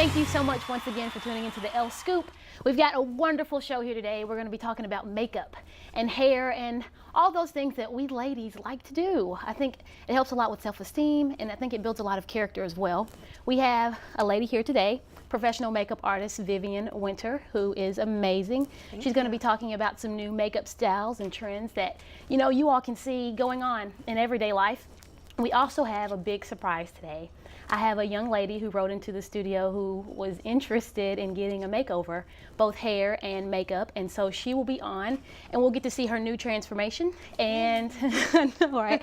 Thank you so much once again for tuning into the Elle Scoop. We've got a wonderful show here today. We're going to be talking about makeup and hair and all those things that we ladies like to do. I think it helps a lot with self-esteem, and I think it builds a lot of character as well. We have a lady here today, professional makeup artist Vivian Wynter, who is amazing. She's going to be talking about some new makeup styles and trends that you all can see going on in everyday life. We also have a big surprise today. I have a young lady who wrote into the studio who was interested in getting a makeover, both hair and makeup, and so she will be on, and we'll get to see her new transformation. And all right,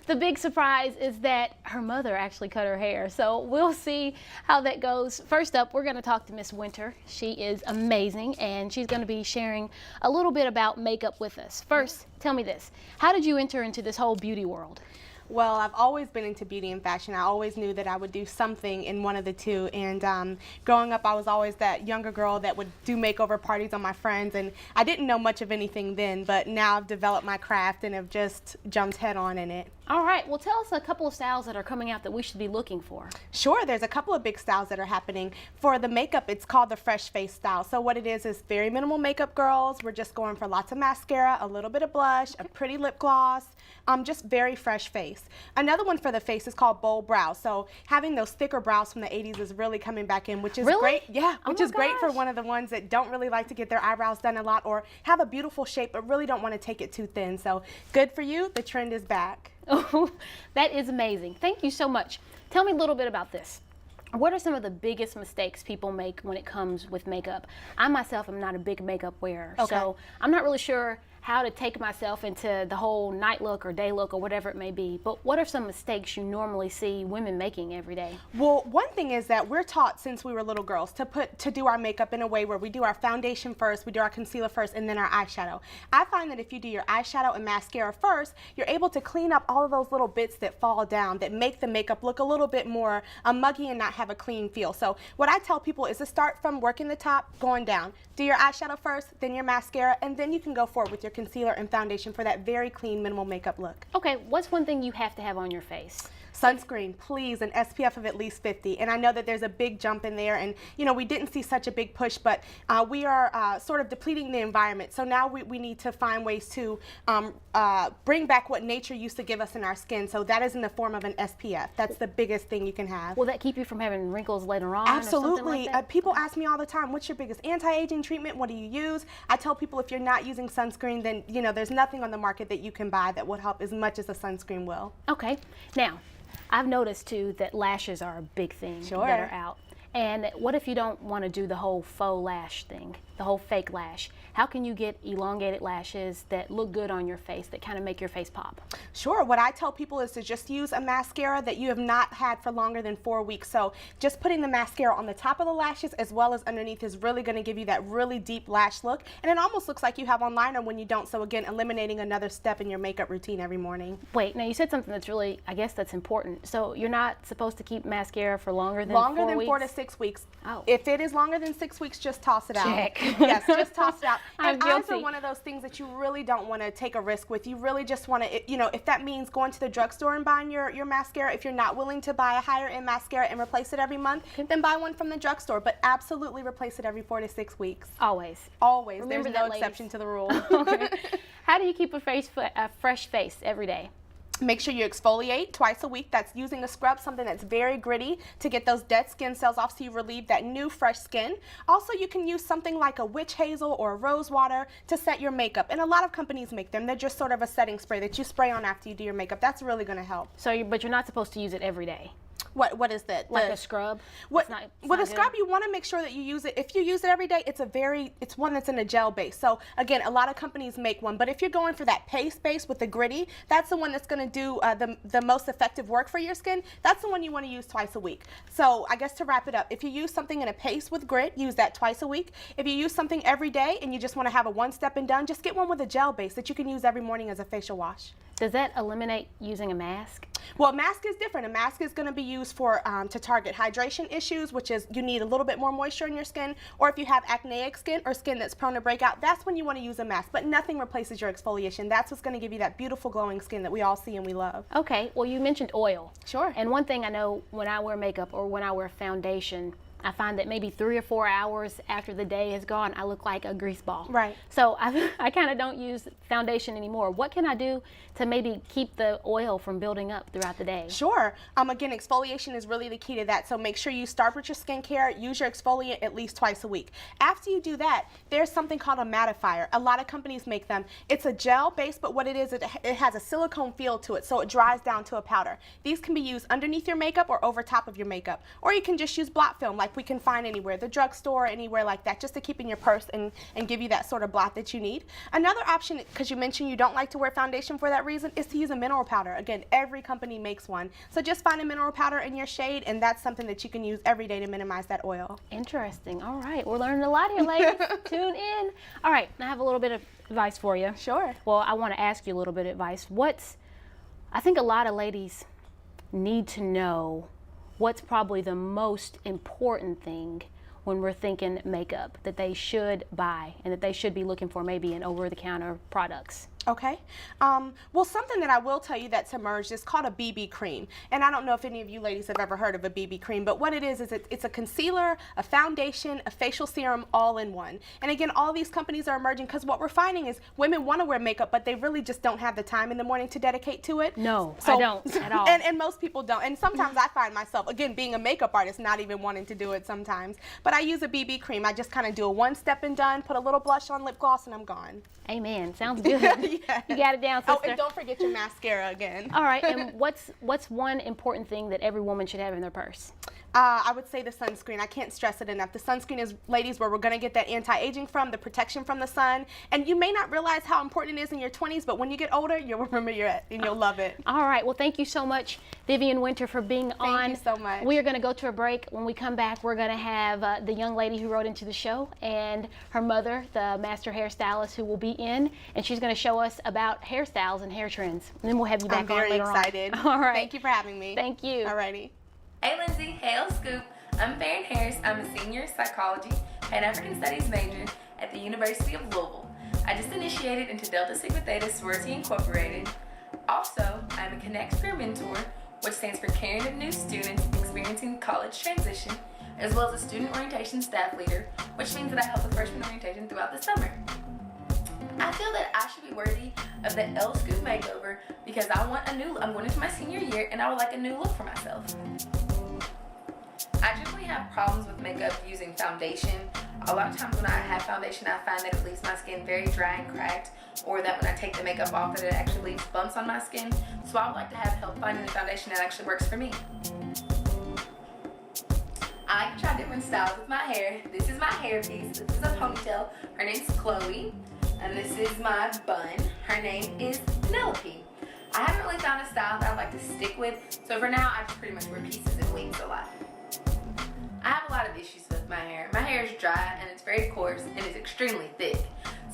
the big surprise is that her mother actually cut her hair, so we'll see how that goes. First up, we're going to talk to Miss Wynter. She is amazing, and she's going to be sharing a little bit about makeup with us. First, tell me this: how did you enter into this whole beauty world? Well, I've always been into beauty and fashion. I always knew that I would do something in one of the two. And growing up, I was always that younger girl that would do makeover parties on my friends. And I didn't know much of anything then, but now I've developed my craft and have just jumped head on in it. All right, well, tell us a couple of styles that are coming out that we should be looking for. Sure, there's a couple of big styles that are happening. For the makeup, it's called the fresh face style. So what it is very minimal makeup, girls. We're just going for lots of mascara, a little bit of blush, a pretty lip gloss, just very fresh face. Another one for the face is called bold brows. So having those thicker brows from the 80s is really coming back in, which is great. Yeah, which is great for one of the ones that don't really like to get their eyebrows done a lot or have a beautiful shape but really don't want to take it too thin. So good for you. The trend is back. Oh, that is amazing. Thank you so much. Tell me a little bit about this. What are some of the biggest mistakes people make when it comes with makeup? I myself am not a big makeup wearer, so I'm not really sure how to take myself into the whole night look or day look or whatever it may be. But what are some mistakes you normally see women making every day? Well, one thing is that we're taught since we were little girls to do our makeup in a way where we do our foundation first, we do our concealer first, and then our eyeshadow. I find that if you do your eyeshadow and mascara first, you're able to clean up all of those little bits that fall down that make the makeup look a little bit more muggy and not have a clean feel. So what I tell people is to start from working the top, going down. Do your eyeshadow first, then your mascara, and then you can go forward with your concealer and foundation for that very clean minimal makeup look. Okay, what's one thing you have to have on your face? Sunscreen, please, an SPF of at least 50. And I know that there's a big jump in there, and we didn't see such a big push, but we are sort of depleting the environment. So now we need to find ways to bring back what nature used to give us in our skin. So that is in the form of an SPF. That's the biggest thing you can have. Will that keep you from having wrinkles later on? Absolutely. Or something like that? People ask me all the time, what's your biggest anti-aging treatment? What do you use? I tell people if you're not using sunscreen, then there's nothing on the market that you can buy that would help as much as a sunscreen will. Okay. Now, I've noticed too that lashes are a big thing that are out. And what if you don't want to do the whole faux lash thing, the whole fake lash? How can you get elongated lashes that look good on your face, that kind of make your face pop? Sure. What I tell people is to just use a mascara that you have not had for longer than 4 weeks. So just putting the mascara on the top of the lashes as well as underneath is really going to give you that really deep lash look. And it almost looks like you have on liner when you don't. So again, eliminating another step in your makeup routine every morning. Wait, now you said something that's really, I guess that's important. So you're not supposed to keep mascara for longer than 4 weeks? Longer than 4 to 6 weeks. Oh. If it is longer than 6 weeks, just toss it out. Check. Yes, just toss it out. I'm and eyes guilty. are one of those things that you really don't want to take a risk with. You really just want to, if that means going to the drugstore and buying your mascara, if you're not willing to buy a higher end mascara and replace it every month, then buy one from the drugstore. But absolutely replace it every 4 to 6 weeks. Always. Always. Remember There's no that, exception to the rule. Okay. How do you keep a fresh face every day? Make sure you exfoliate twice a week. That's using a scrub, something that's very gritty to get those dead skin cells off so you relieve that new fresh skin. Also, you can use something like a witch hazel or a rose water to set your makeup. And a lot of companies make them. They're just sort of a setting spray that you spray on after you do your makeup. That's really going to help. So, but you're not supposed to use it every day? What is that? Like a scrub? With a scrub, you want to make sure that you use it. If you use it every day, it's one that's in a gel base. So again, a lot of companies make one, but if you're going for that paste base with the gritty, that's the one that's going to do the most effective work for your skin. That's the one you want to use twice a week. So I guess to wrap it up, if you use something in a paste with grit, use that twice a week. If you use something every day and you just want to have a one step and done, just get one with a gel base that you can use every morning as a facial wash. Does that eliminate using a mask? Well, a mask is different. A mask is going to be used for to target hydration issues, which is you need a little bit more moisture in your skin, or if you have acneic skin or skin that's prone to breakout, that's when you want to use a mask. But nothing replaces your exfoliation. That's what's going to give you that beautiful glowing skin that we all see and we love. Okay, well, you mentioned oil. Sure. And one thing I know when I wear makeup or when I wear foundation, I find that maybe 3 or 4 hours after the day is gone, I look like a grease ball. Right. So I kind of don't use foundation anymore. What can I do to maybe keep the oil from building up throughout the day? Sure. Again, exfoliation is really the key to that. So make sure you start with your skincare. Use your exfoliant at least twice a week. After you do that, there's something called a mattifier. A lot of companies make them. It's a gel base, but what it is, it has a silicone feel to it, so it dries down to a powder. These can be used underneath your makeup or over top of your makeup. Or you can just use blot film like we can find anywhere, the drugstore, anywhere like that, just to keep in your purse and give you that sort of blot that you need. Another option, because you mentioned you don't like to wear foundation for that reason, is to use a mineral powder. Again, every company makes one. So just find a mineral powder in your shade, and that's something that you can use every day to minimize that oil. Interesting. All right, we're learning a lot here, ladies. Tune in. All right, I have a little bit of advice for you. Sure. Well, I want to ask you a little bit of advice. I think a lot of ladies need to know what's probably the most important thing when we're thinking makeup that they should buy and that they should be looking for maybe in over-the-counter products. Okay. Well, something that I will tell you that's emerged is called a BB cream. And I don't know if any of you ladies have ever heard of a BB cream, but what it is it's a concealer, a foundation, a facial serum, all in one. And again, all these companies are emerging because what we're finding is women want to wear makeup, but they really just don't have the time in the morning to dedicate to it. No, I don't at all. And most people don't. And sometimes I find myself, again, being a makeup artist, not even wanting to do it sometimes. But I use a BB cream. I just kind of do a one step and done, put a little blush on, lip gloss, and I'm gone. Amen. Sounds good. Yes. You got it down, sister. Oh, and don't forget your mascara again. All right, and what's one important thing that every woman should have in their purse? I would say the sunscreen. I can't stress it enough. The sunscreen is, ladies, where we're going to get that anti-aging from, the protection from the sun. And you may not realize how important it is in your 20s, but when you get older, you'll remember and you'll love it. All right. Well, thank you so much, Vivian Wynter, for being on. Thank you so much. We are going to go to a break. When we come back, we're going to have the young lady who wrote into the show and her mother, the master hairstylist, who will be in, and she's going to show us about hairstyles and hair trends. And then we'll have you back I'm very on later excited. on. All right. Thank you for having me. Thank you. All righty. Hey Lyndsey, hey Elle Scoop. I'm Fairen Harris. I'm a senior psychology and African Studies major at the University of Louisville. I just initiated into Delta Sigma Theta Sorority Incorporated. Also, I'm a Connect Career Mentor, which stands for Caring of New Students Experiencing College Transition, as well as a Student Orientation Staff Leader, which means that I help with freshman orientation throughout the summer. I feel that I should be worthy of the Elle Scoop Makeover because I'm going into my senior year and I would like a new look for myself. I generally have problems with makeup using foundation. A lot of times when I have foundation, I find that it leaves my skin very dry and cracked, or that when I take the makeup off, that it actually leaves bumps on my skin. So I would like to have help finding a foundation that actually works for me. I can try different styles with my hair. This is my hairpiece. This is a ponytail. Her name's Chloe. And this is my bun. Her name is Penelope. I haven't really found a style that I'd like to stick with, so for now I just pretty much wear pieces and wigs a lot. I have a lot of issues with my hair. My hair is dry and it's very coarse and it's extremely thick.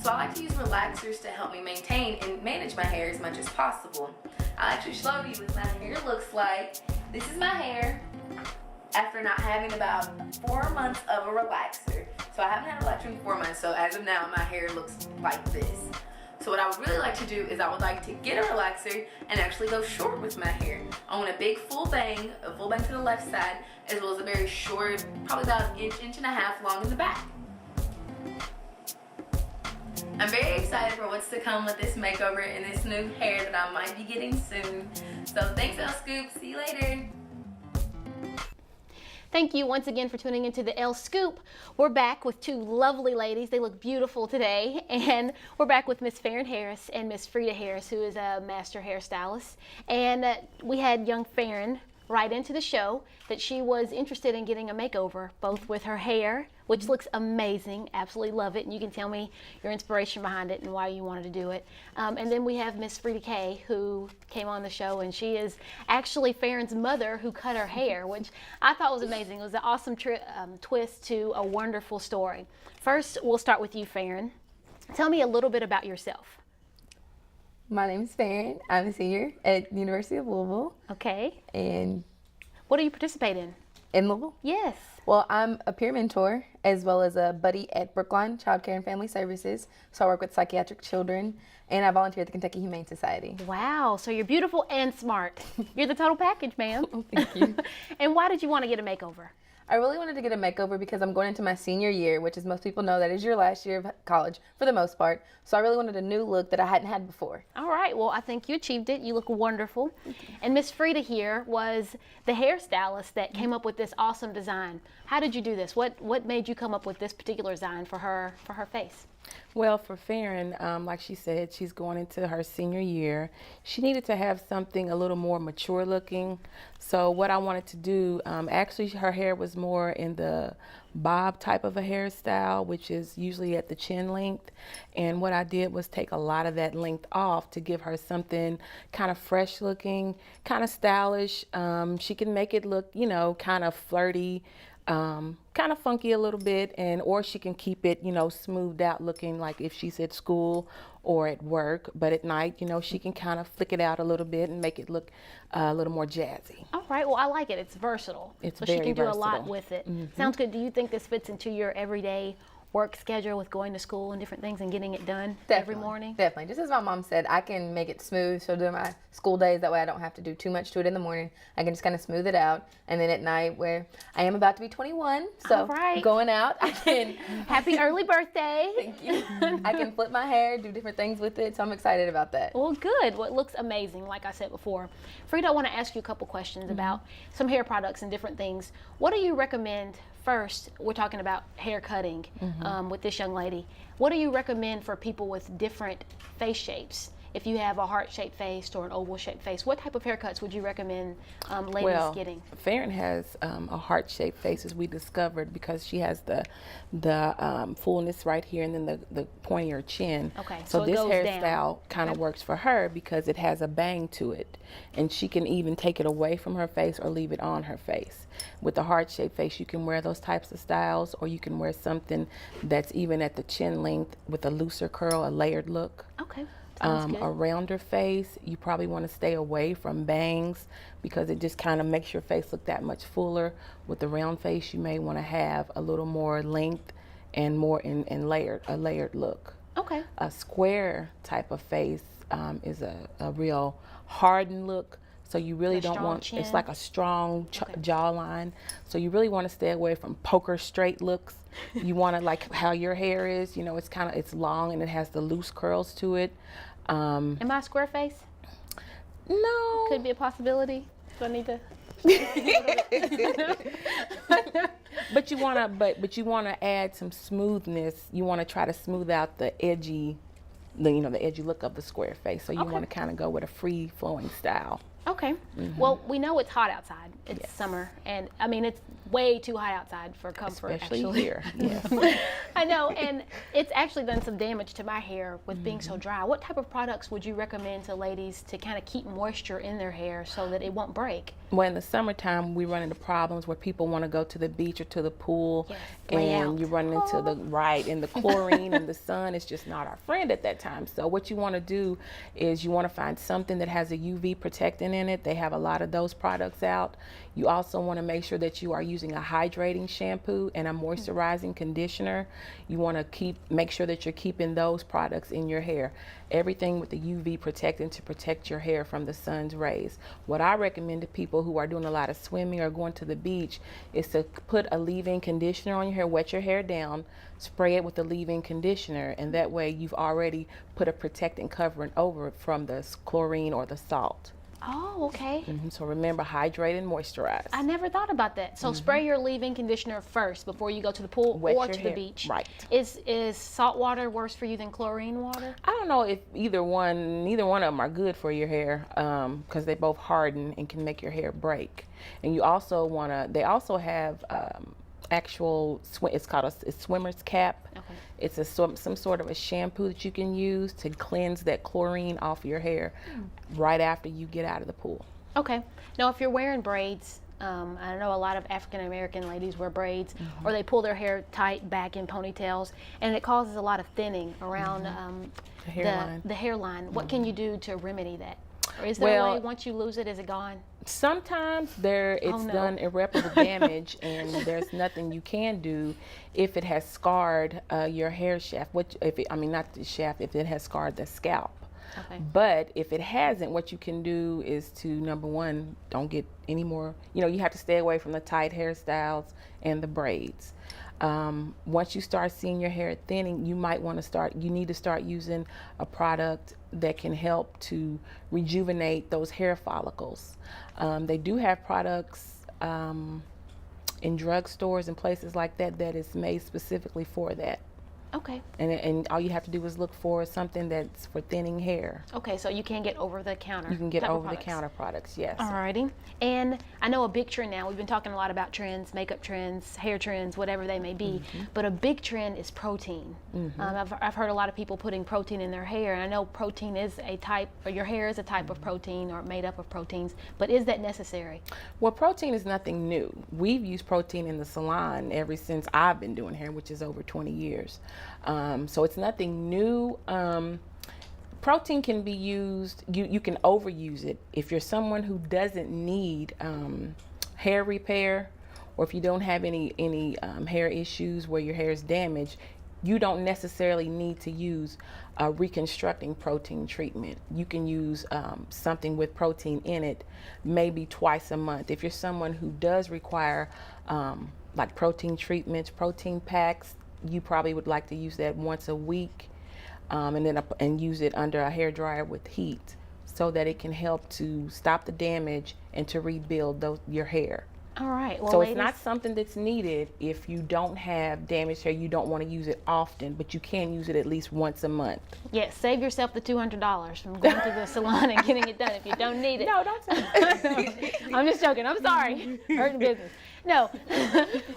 So I like to use relaxers to help me maintain and manage my hair as much as possible. I'll actually show you what my hair looks like. This is my hair after not having about 4 months of a relaxer. So I haven't had a relaxer in 4 months, so as of now my hair looks like this. So what I would really like to do is I would like to get a relaxer and actually go short with my hair. I want a big full bang to the left side, as well as a very short, probably about an inch and a half long in the back. I'm very excited for what's to come with this makeover and this new hair that I might be getting soon. So thanks, Elle Scoop. See you later. Thank you once again for tuning into the Elle Scoop. We're back with two lovely ladies. They look beautiful today. And we're back with Miss Fairen Harris and Miss Freda Harris, who is a master hairstylist. And we had young Fairen write into the show that she was interested in getting a makeover, both with her hair, which looks amazing, absolutely love it, and you can tell me your inspiration behind it and why you wanted to do it. And then we have Miss Freda K, who came on the show, and she is actually Fairen's mother who cut her hair, which I thought was amazing. It was an awesome twist to a wonderful story. First, we'll start with you, Fairen. Tell me a little bit about yourself. My name is Fairen. I'm a senior at the University of Louisville. Okay. And what do you participate in? in Louisville? Yes. Well, I'm a peer mentor as well as a buddy at Brookline Child Care and Family Services. So I work with psychiatric children, and I volunteer at the Kentucky Humane Society. Wow, so you're beautiful and smart. You're the total package, ma'am. Thank you. And why did you want to get a makeover? I really wanted to get a makeover because I'm going into my senior year, which, as most people know, that is your last year of college for the most part. So I really wanted a new look that I hadn't had before. All right, well, I think you achieved it. You look wonderful. And Miss Freda here was the hairstylist that came up with this awesome design. How did you do this? What made you come up with this particular design for her face? Well, for Fairen, like she said, she's going into her senior year. She needed to have something a little more mature looking. So what I wanted to do, actually her hair was more in the bob type of a hairstyle, which is usually at the chin length. And what I did was take a lot of that length off to give her something kind of fresh looking, kind of stylish. She can make it look, you know, kind of flirty. Kind of funky a little bit, or she can keep it, you know, smoothed out looking like if she's at school or at work. But at night, you know, she can kind of flick it out a little bit and make it look a little more jazzy. All right, well, I like it. It's versatile. It's so very she can do versatile. a lot with it. Sounds good. Do you think this fits into your everyday work schedule with going to school and different things and getting it done every morning? Definitely. Just as my mom said, I can make it smooth. So during my school days, that way I don't have to do too much to it in the morning. I can just kind of smooth it out. And then at night, where I am about to be 21, so All right. going out, I can. Happy early birthday. Thank you. I can flip my hair, do different things with it. So I'm excited about that. Well, good. Well, it looks amazing, like I said before. Freda, I want to ask you a couple questions about some hair products and different things. What do you recommend? First, we're talking about hair cutting with this young lady. What do you recommend for people with different face shapes? If you have a heart-shaped face or an oval-shaped face, what type of haircuts would you recommend ladies getting? Fairen has a heart-shaped face, as we discovered, because she has the fullness right here and then the pointier chin. Okay, so so it this goes hairstyle down. kind of works for her because it has a bang to it, and she can even take it away from her face or leave it on her face. With the heart-shaped face, you can wear those types of styles, or you can wear something that's even at the chin length with a looser curl, a layered look. Okay. Sounds good. A rounder face, you probably want to stay away from bangs because it just kind of makes your face look that much fuller. With the round face, you may want to have a little more length and more in a layered look. Okay. A square type of face is a real hardened look. So you really don't want, chin. it's like a strong jawline. So you really want to stay away from poker straight looks. You want to, like how your hair is, you know, it's long and it has the loose curls to it. Am I a square face? No. Could be a possibility. Do I need to? But you want to add some smoothness. You want to try to smooth out the edgy look of the square face. So you want to kind of go with a free flowing style. Okay. Well, we know it's hot outside. It's summer, and I mean it's way too hot outside for comfort. Especially actually. here. Yes. I know, and it's actually done some damage to my hair with being so dry. What type of products would you recommend to ladies to kind of keep moisture in their hair so that it won't break? Well, in the summertime, we run into problems where people want to go to the beach or to the pool, lay and out. you run into and the chlorine and the sun is just not our friend at that time. So what you want to do is you want to find something that has a UV protectant in it. They have a lot of those products out. You also want to make sure that you are using a hydrating shampoo and a moisturizing conditioner. You want to make sure that you're keeping those products in your hair. Everything with the UV protectant to protect your hair from the sun's rays. What I recommend to people who are doing a lot of swimming or going to the beach is to put a leave-in conditioner on your hair, wet your hair down, spray it with the leave-in conditioner, and that way you've already put a protecting covering over it from the chlorine or the salt. Oh, okay. So remember, hydrate and moisturize. I never thought about that. So spray your leave-in conditioner first before you go to the pool Wet or your to the hair. beach. Right. Is salt water worse for you than chlorine water? I don't know if neither one of them are good for your hair because they both harden and can make your hair break. And you also they also have it's called a swimmer's cap. Okay. It's some sort of a shampoo that you can use to cleanse that chlorine off your hair right after you get out of the pool. Okay. Now, if you're wearing braids, I know a lot of African American ladies wear braids, or they pull their hair tight back in ponytails, and it causes a lot of thinning around The hairline. the hairline. What can you do to remedy that? Or is there a way once you lose it, is it gone? Sometimes it's done irreparable damage, and there's nothing you can do if it has scarred your hair shaft. Not the shaft, if it has scarred the scalp. Okay. But if it hasn't, what you can do is to, number one, don't get any more, you know, you have to stay away from the tight hairstyles and the braids. Once you start seeing your hair thinning, you need to start using a product that can help to rejuvenate those hair follicles. They do have products in drugstores and places like that that is made specifically for that. Okay. And all you have to do is look for something that's for thinning hair. Okay, so you can get over-the-counter. You can get type of over-the-counter products, yes. Alrighty. And I know a big trend now, we've been talking a lot about trends, makeup trends, hair trends, whatever they may be, but a big trend is protein. I've heard a lot of people putting protein in their hair, and I know protein is a type, or your hair is a type of protein or made up of proteins, but is that necessary? Well, protein is nothing new. We've used protein in the salon ever since I've been doing hair, which is over 20 years. So it's nothing new. Protein can be used, you can overuse it. If you're someone who doesn't need hair repair, or if you don't have any hair issues where your hair is damaged, you don't necessarily need to use a reconstructing protein treatment. You can use something with protein in it maybe twice a month. If you're someone who does require like protein treatments, protein packs, you probably would like to use that once a week, and use it under a hair dryer with heat so that it can help to stop the damage and to rebuild your hair. All right. Well, So ladies, it's not something that's needed if you don't have damaged hair. You don't want to use it often, but you can use it at least once a month. yes, save yourself the $200 from going to the salon and getting it done if you don't need it. No, don't say that. I'm just joking. I'm sorry. Hurting business. No,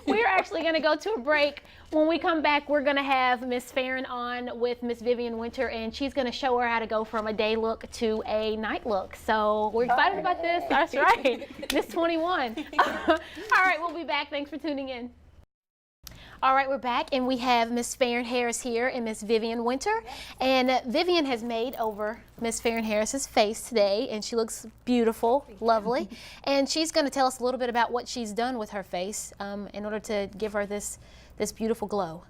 we're actually going to go to a break. When we come back, we're going to have Miss Fairen on with Miss Vivian Wynter, and she's going to show her how to go from a day look to a night look. So we're excited about this. That's right. Miss 21. All right, we'll be back. Thanks for tuning in. All right, we're back, and we have Miss Fairen Harris here and Miss Vivian Wynter. And Vivian has made over Miss Fairen Harris's face today, and she looks beautiful, lovely. And she's going to tell us a little bit about what she's done with her face in order to give her this beautiful glow.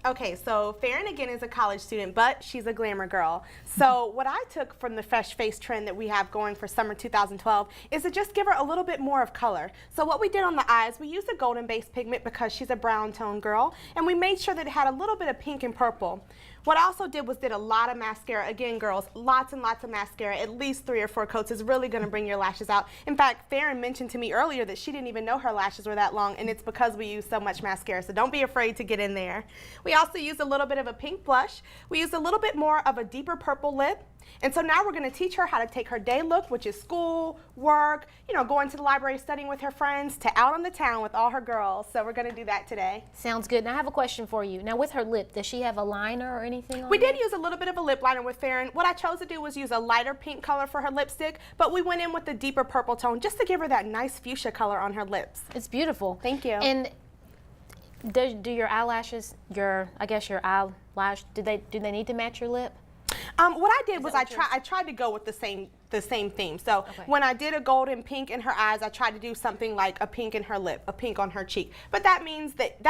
Okay, so Fairen again is a college student, but she's a glamour girl. So what I took from the fresh face trend that we have going for summer 2012 is to just give her a little bit more of color. So what we did on the eyes, we used a golden based pigment because she's a brown tone girl, and we made sure that it had a little bit of pink and purple. What I also did was did a lot of mascara. Again, girls, lots and lots of mascara, at least 3 or 4 coats is really going to bring your lashes out. In fact, Fairen mentioned to me earlier that she didn't even know her lashes were that long, and it's because we use so much mascara, so don't be afraid to get in there. We also used a little bit of a pink blush. We used a little bit more of a deeper purple lip. And so now we're going to teach her how to take her day look, which is school, work, you know, going to the library, studying with her friends, to out on the town with all her girls. So we're going to do that today. Sounds good. Now I have a question for you. Now with her lip, does she have a liner or anything on We did there? use a little bit of a lip liner with Fairen. What I chose to do was use a lighter pink color for her lipstick, but we went in with the deeper purple tone just to give her that nice fuchsia color on her lips. It's beautiful. Thank you. And do your eyelashes, I guess your eyelash, do they need to match your lip? What I did was I tried to go with the same theme. So when I did a golden pink in her eyes, I tried to do something like a pink in her lip, a pink on her cheek. But that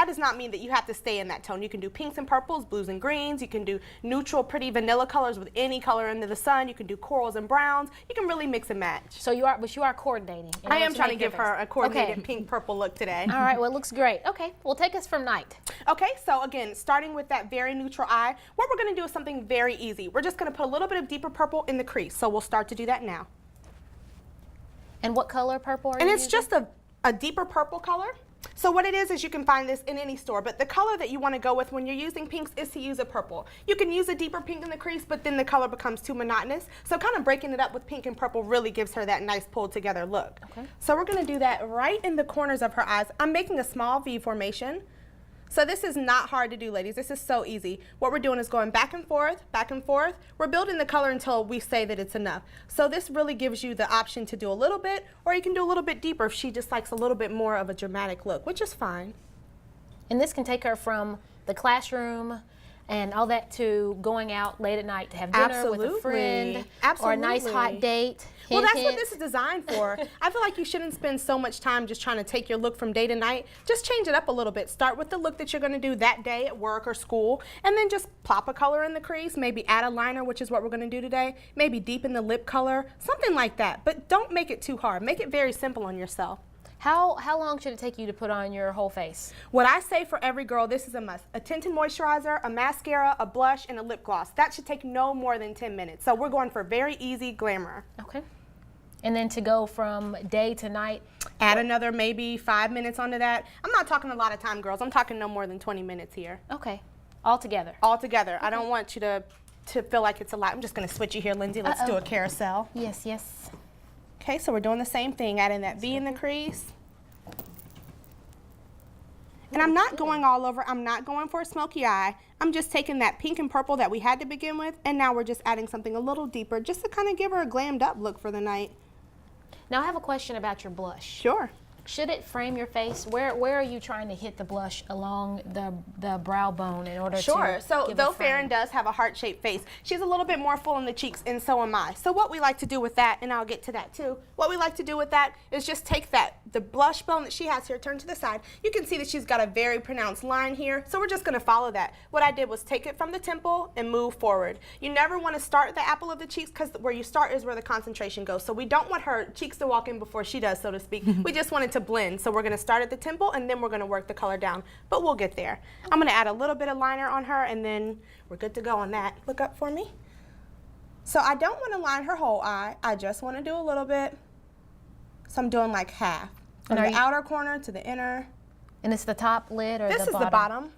does not mean that you have to stay in that tone. You can do pinks and purples, blues and greens. You can do neutral, pretty vanilla colors with any color under the sun. You can do corals and browns. You can really mix and match. So you are coordinating. I am trying to give her a coordinated pink purple look today. All right, well, it looks great. Okay, well, take us from night. Okay, so again, starting with that very neutral eye, what we're going to do is something very easy. We're just going to put a little bit of deeper purple in the crease. So we'll start to do that now. And what color purple are you And it's using? just a deeper purple color. So what it is you can find this in any store, but the color that you want to go with when you're using pinks is to use a purple. You can use a deeper pink in the crease, but then the color becomes too monotonous. So kind of breaking it up with pink and purple really gives her that nice pulled together look. Okay. So we're going to do that right in the corners of her eyes. I'm making a small V formation. So this is not hard to do, ladies. This is so easy. What we're doing is going back and forth, back and forth. We're building the color until we say that it's enough. So this really gives you the option to do a little bit, or you can do a little bit deeper if she just likes a little bit more of a dramatic look, which is fine. And this can take her from the classroom and all that to going out late at night to have dinner with a friend or a nice hot date. Well, Hint, that's what hint. this is designed for. I feel like you shouldn't spend so much time just trying to take your look from day to night. Just change it up a little bit. Start with the look that you're going to do that day at work or school, and then just plop a color in the crease, maybe add a liner, which is what we're going to do today, maybe deepen the lip color, something like that. But don't make it too hard. Make it very simple on yourself. How long should it take you to put on your whole face? What I say for every girl, this is a must. A tinted moisturizer, a mascara, a blush, and a lip gloss. That should take no more than 10 minutes. So we're going for very easy glamour. Okay. And then to go from day to night? Add another maybe 5 minutes onto that. I'm not talking a lot of time, girls. I'm talking no more than 20 minutes here. Okay. All together? All together. I don't want you to feel like it's a lot. I'm just going to switch you here, Lyndsey. Let's do a carousel. Yes, yes. Okay, so we're doing the same thing. Adding that V in the crease. And I'm not going all over. I'm not going for a smoky eye. I'm just taking that pink and purple that we had to begin with, and now we're just adding something a little deeper just to kind of give her a glammed up look for the night. Now I have a question about your blush. Sure. Should it frame your face? Where are you trying to hit the blush along the brow bone in order to Sure. So give though a frame? Fairen does have a heart-shaped face, she's a little bit more full in the cheeks, and so am I. So what we like to do with that, and I'll get to that too, what we like to do with that is just take the blush bone that she has here, turn to the side. You can see that she's got a very pronounced line here, so we're just going to follow that. What I did was take it from the temple and move forward. You never want to start at the apple of the cheeks because where you start is where the concentration goes. So we don't want her cheeks to walk in before she does, so to speak. We just want it to blend. So we're going to start at the temple and then we're going to work the color down, but we'll get there. I'm going to add a little bit of liner on her and then we're good to go on that. Look up for me. So I don't want to line her whole eye. I just want to do a little bit. So I'm doing like half. From the outer corner to the inner. And it's the top lid or This the bottom? is the bottom.